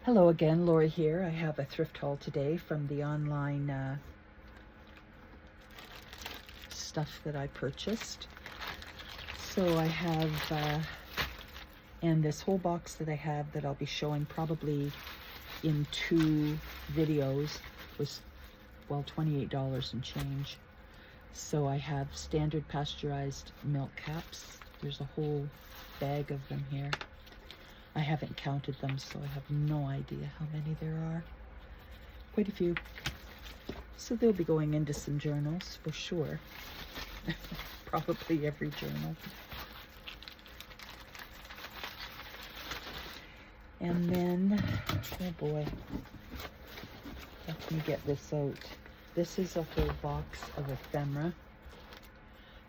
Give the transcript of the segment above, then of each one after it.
Hello again, Lori here. I have a thrift haul today from the online stuff that I purchased. So I have, and this whole box that I have that I'll be showing probably in 2 videos was, well, $28 and change. So I have standard pasteurized milk caps. There's a whole bag of them here. I haven't counted them, so I have no idea how many there are. Quite a few. So they'll be going into some journals for sure. Probably every journal. And then, oh boy, let me get this out. This is a whole box of ephemera.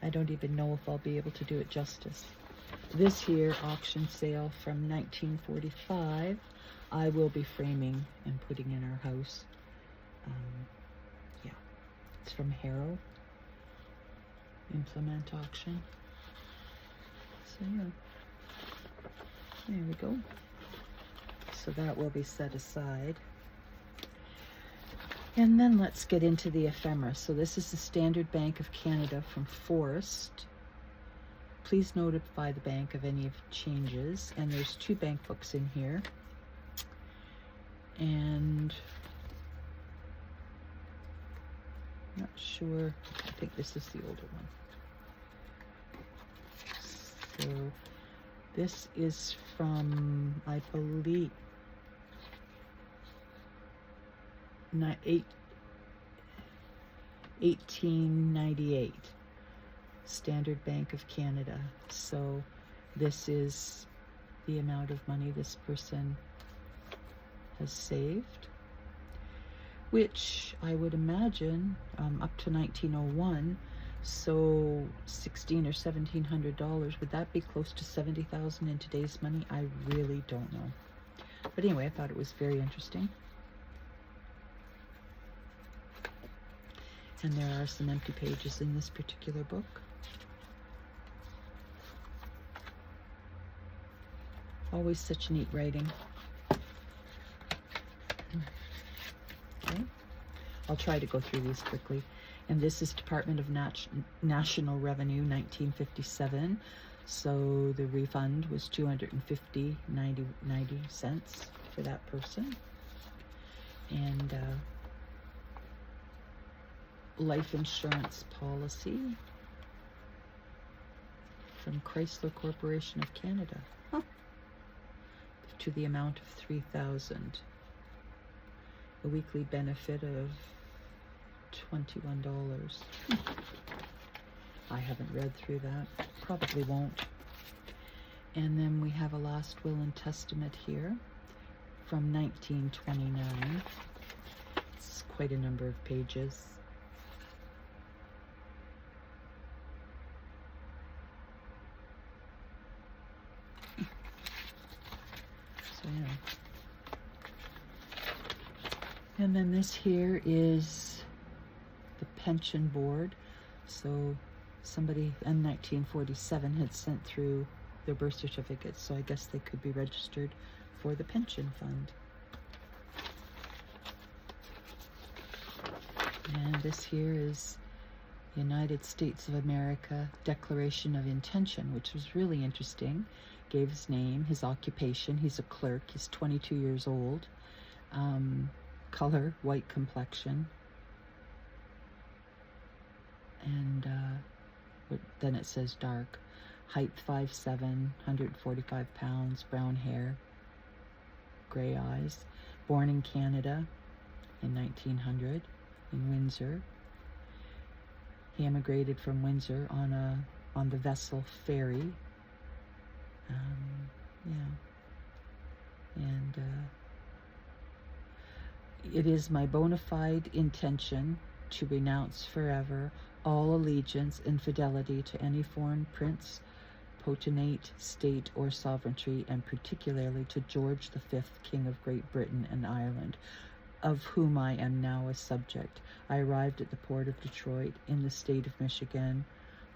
I don't even know if I'll be able to do it justice. This here auction sale from 1945, I will be framing and putting in our house. Yeah, it's from Harrow Implement Auction. So yeah, there we go. So that will be set aside. And then let's get into the ephemera. So this is the Standard Bank of Canada from Forest. Please notify the bank of any changes. And there's 2 bank books in here. And not sure, I think this is the older one. So this is from, I believe, 1898. Standard Bank of Canada. So this is the amount of money this person has saved, which I would imagine up to 1901, so $1,600 or $1,700. Would that be close to $70,000 in today's money? I really don't know. But anyway, I thought it was very interesting. And there are some empty pages in this particular book. Always such neat writing. Okay, I'll try to go through these quickly. And this is Department of National Revenue, 1957. So the refund was $250.90 for that person. And life insurance policy from Chrysler Corporation of Canada. Huh. To the amount of $3,000. A weekly benefit of $21. I haven't read through that. Probably won't. And then we have a last will and testament here from 1929. It's quite a number of pages. Yeah. And then this here is the pension board. So somebody in 1947 had sent through their birth certificates, so I guess they could be registered for the pension fund. And this here is the United States of America Declaration of Intention, which was really interesting. Gave his name, his occupation. He's a clerk. He's 22 years old. Color, white complexion. And then it says dark. Height 5'7", 145 pounds, brown hair, gray eyes. Born in Canada in 1900 in Windsor. He emigrated from Windsor on the vessel ferry. Yeah, and it is my bona fide intention to renounce forever all allegiance and fidelity to any foreign prince, potentate, state, or sovereignty, and particularly to George V, King of Great Britain and Ireland, of whom I am now a subject. I arrived at the port of Detroit in the state of Michigan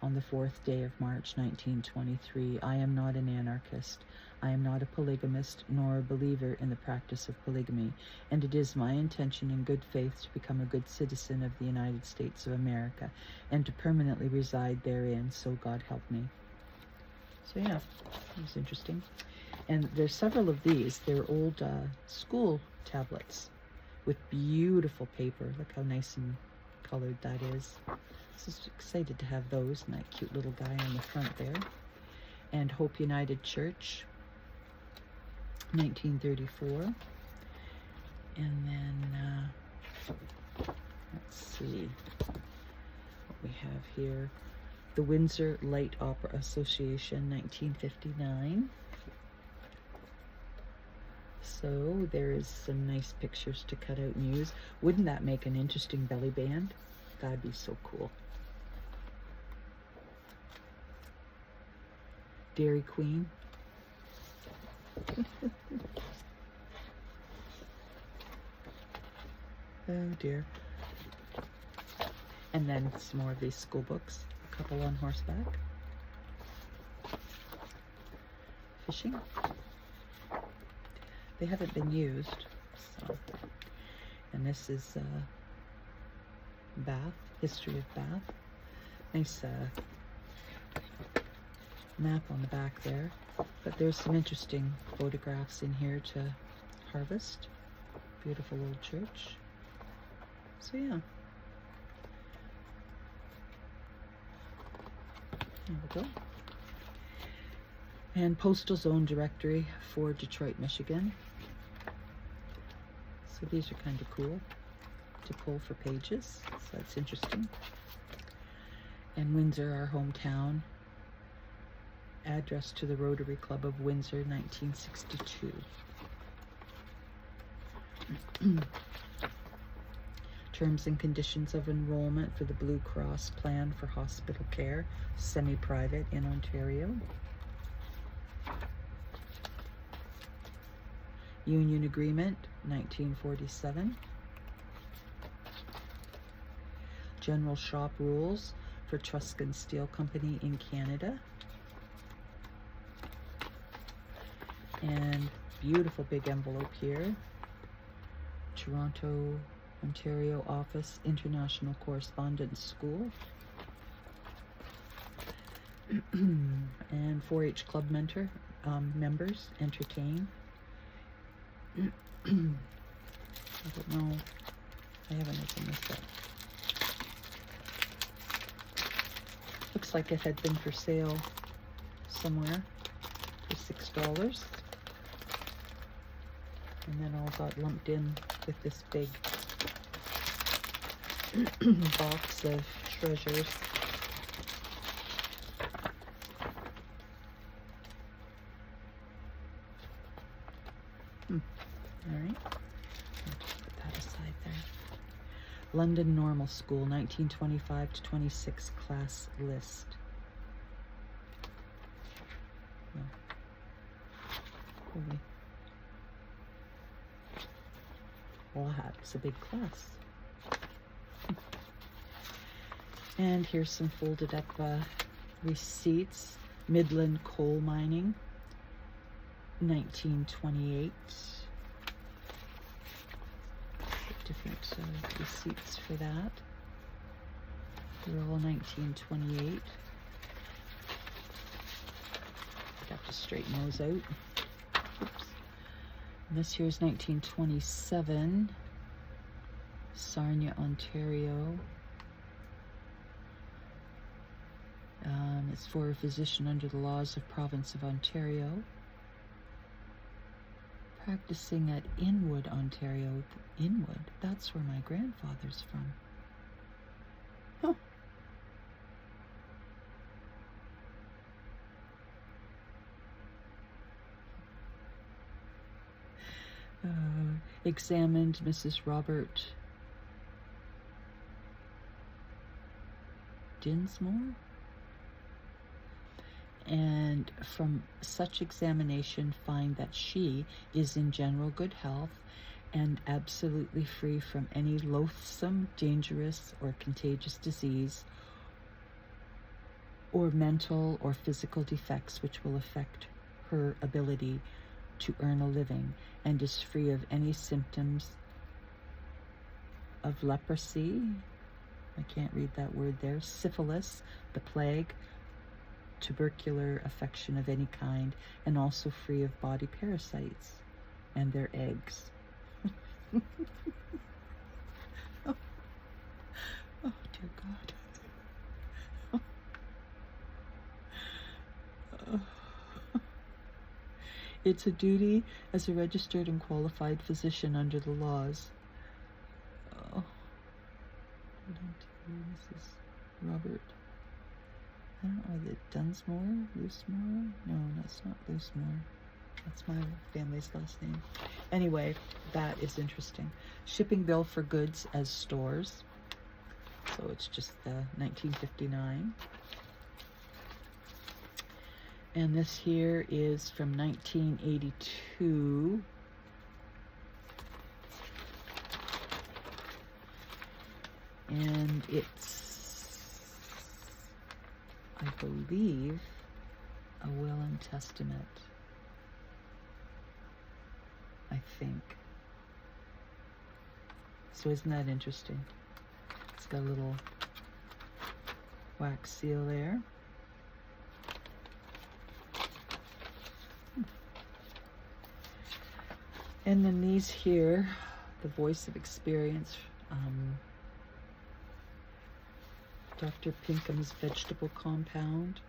on the 4th day of March, 1923. I am not an anarchist. I am not a polygamist nor a believer in the practice of polygamy, and it is my intention in good faith to become a good citizen of the United States of America and to permanently reside therein, so God help me. So yeah, it was interesting. And there's several of these. They're old school tablets with beautiful paper. Look how nice and colored that is. So excited to have those, and that cute little guy on the front there. And Hope United Church, 1934. And then, let's see what we have here. The Windsor Light Opera Association, 1959. So there is some nice pictures to cut out and use. Wouldn't that make an interesting belly band? That'd be so cool. Dairy Queen. Oh dear. And then some more of these school books. A couple on horseback. Fishing. They haven't been used, so. And this is Bath, history of Bath. Nice map on the back there. But there's some interesting photographs in here to harvest. Beautiful old church. So yeah. There we go. And Postal Zone Directory for Detroit, Michigan. So these are kind of cool to pull for pages. So that's interesting. And Windsor, our hometown. Address to the Rotary Club of Windsor, 1962. Terms and conditions of enrollment for the Blue Cross Plan for Hospital Care, semi-private in Ontario. Union Agreement, 1947. General Shop Rules for Truscott Steel Company in Canada. And beautiful big envelope here. Toronto, Ontario Office, International Correspondence School. And 4-H Club members entertain. I don't know. I haven't opened this up. Looks like it had been for sale somewhere for $6. And then all got lumped in with this big box of treasures. All right, I'll just put that aside there. London Normal School, 1925 to 26 class list. Oh. Holy. Wow, it's a big class. And here's some folded up receipts. Midland Coal Mining, 1928. Different receipts for that. They're all 1928. I'd have to straighten those out. Oops. And this here's 1927. Sarnia, Ontario. It's for a physician under the laws of Province of Ontario. Practicing at Inwood, Ontario. Inwood, that's where my grandfather's from. Huh. Examined Mrs. Robert Dinsmore. And from such examination find that she is in general good health and absolutely free from any loathsome, dangerous, or contagious disease or mental or physical defects which will affect her ability to earn a living and is free of any symptoms of leprosy, I can't read that word there, syphilis, the plague, tubercular affection of any kind, and also free of body parasites and their eggs. Oh, oh dear God. It's a duty as a registered and qualified physician under the laws. Oh. Mrs. Robert. I don't know, is it Dunsmore? Loosemore? No, that's not Loosemore. That's my family's last name. Anyway, that is interesting. Shipping bill for goods as stores. So it's just the 1959. And this here is from 1982. And it's, I believe, a will and testament. I think. So isn't that interesting? It's got a little wax seal there. And then these here, the voice of experience, Dr. Pinkham's vegetable compound,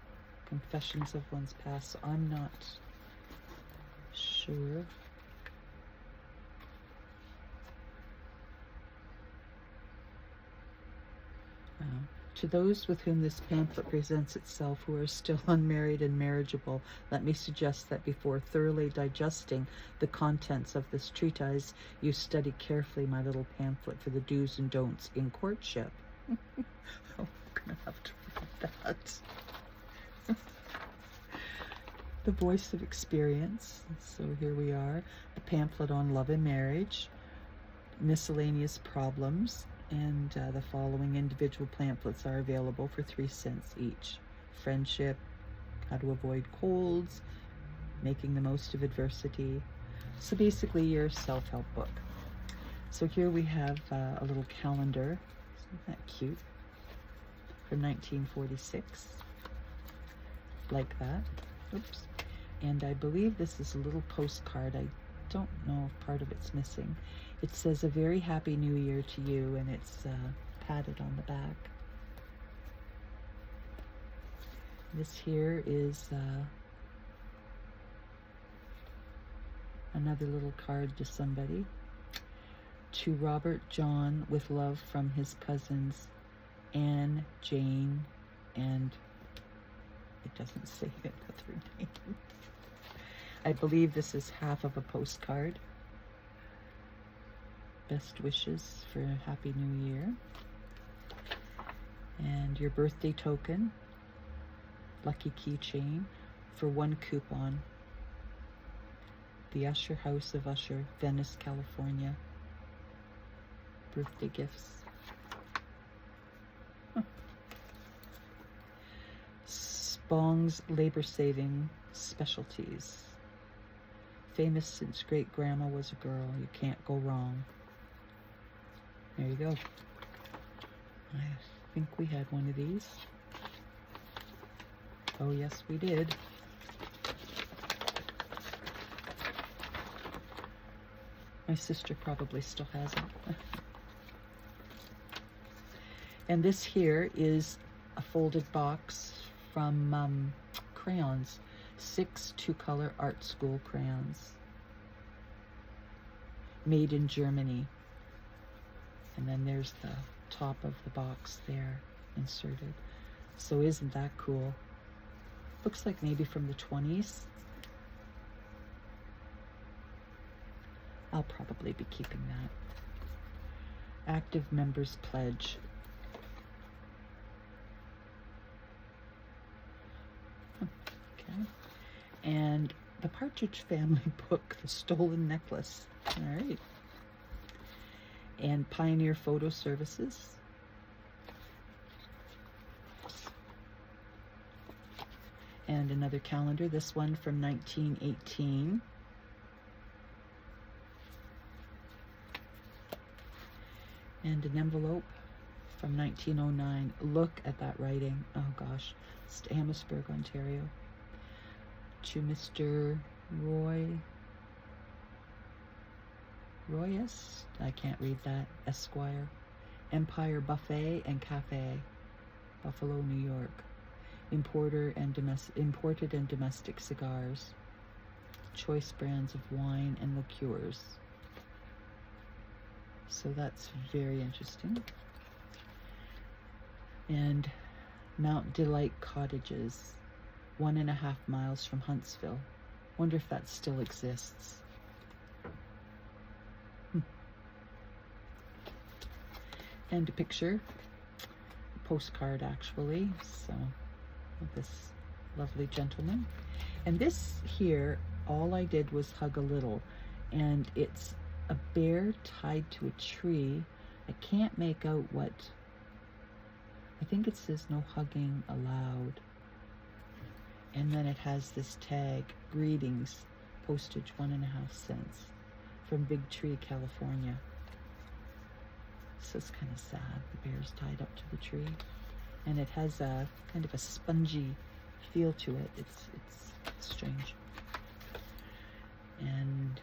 confessions of one's past. So I'm not sure. To those with whom this pamphlet presents itself who are still unmarried and marriageable, let me suggest that before thoroughly digesting the contents of this treatise, you study carefully my little pamphlet for the do's and don'ts in courtship. Oh, I'm gonna have to read that. The voice of experience. So here we are. The pamphlet on love and marriage, miscellaneous problems, and the following individual pamphlets are available for 3 cents each. Friendship, how to avoid colds, making the most of adversity. So basically your self-help book. So here we have a little calendar. Isn't that cute? From 1946. Like that. Oops. And I believe this is a little postcard. I don't know if part of it's missing. It says a very happy new year to you, and it's padded on the back. This here is another little card to somebody. To Robert John, with love from his cousins Anne, Jane, and it doesn't say another name. I believe this is half of a postcard. Best wishes for a happy new year. And your birthday token, lucky keychain for 1 coupon. The Usher House of Usher, Venice, California. Birthday gifts. Spong's labor saving specialties. Famous since great grandma was a girl. You can't go wrong. There you go. I think we had one of these. Oh yes, we did. My sister probably still has it. And this here is a folded box from crayons. 6 2-color art school crayons. Made in Germany. And then there's the top of the box there inserted. So isn't that cool? Looks like maybe from the 20s. I'll probably be keeping that. Active Members Pledge. Okay. And the Partridge Family book, The Stolen Necklace. All right. And Pioneer Photo Services. And And another calendar, this one from 1918. And an envelope from 1909. Look at that writing. Oh gosh. It's Amherstburg, Ontario. To Mr. Royas, I can't read that, Esquire. Empire Buffet and Cafe, Buffalo, New York. Imported and domestic cigars. Choice brands of wine and liqueurs. So that's very interesting. And Mount Delight Cottages, 1.5 miles from Huntsville. Wonder if that still exists. And a picture, a postcard actually, so of this lovely gentleman. And this here, all I did was hug a little, and it's a bear tied to a tree. I can't make out what, I think it says no hugging allowed. And then it has this tag, greetings, postage 1.5 cents, from Big Tree, California. So it's kind of sad, the bear's tied up to the tree. And it has a kind of a spongy feel to it. It's strange. And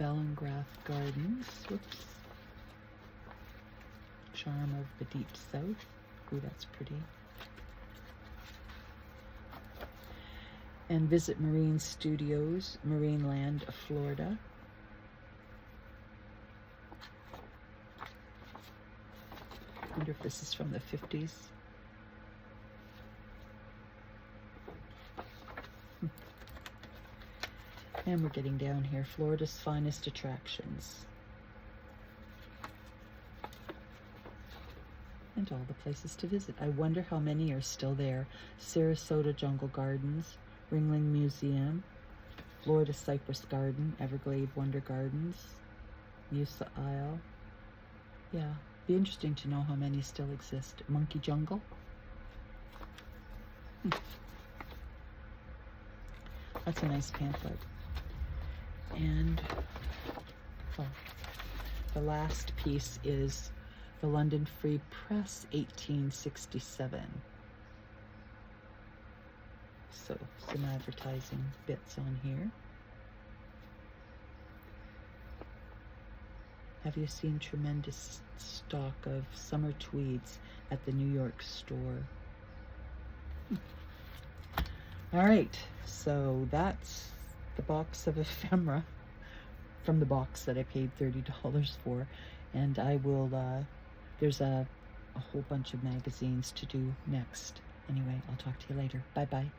Bellengrath Gardens, whoops. Charm of the Deep South. Ooh, that's pretty. And Visit Marine Studios, Marineland, Florida. I wonder if this is from the 50s. And we're getting down here. Florida's finest attractions. And all the places to visit. I wonder how many are still there. Sarasota Jungle Gardens, Ringling Museum, Florida Cypress Garden, Everglade Wonder Gardens, Musa Isle. Yeah, be interesting to know how many still exist. Monkey Jungle. That's a nice pamphlet. And oh, the last piece is the London Free Press, 1867. So some advertising bits on here. Have you seen tremendous stock of summer tweeds at the New York store? All right, so that's the box of ephemera from the box that I paid $30 for. And I will, there's a whole bunch of magazines to do next. Anyway, I'll talk to you later. Bye-bye.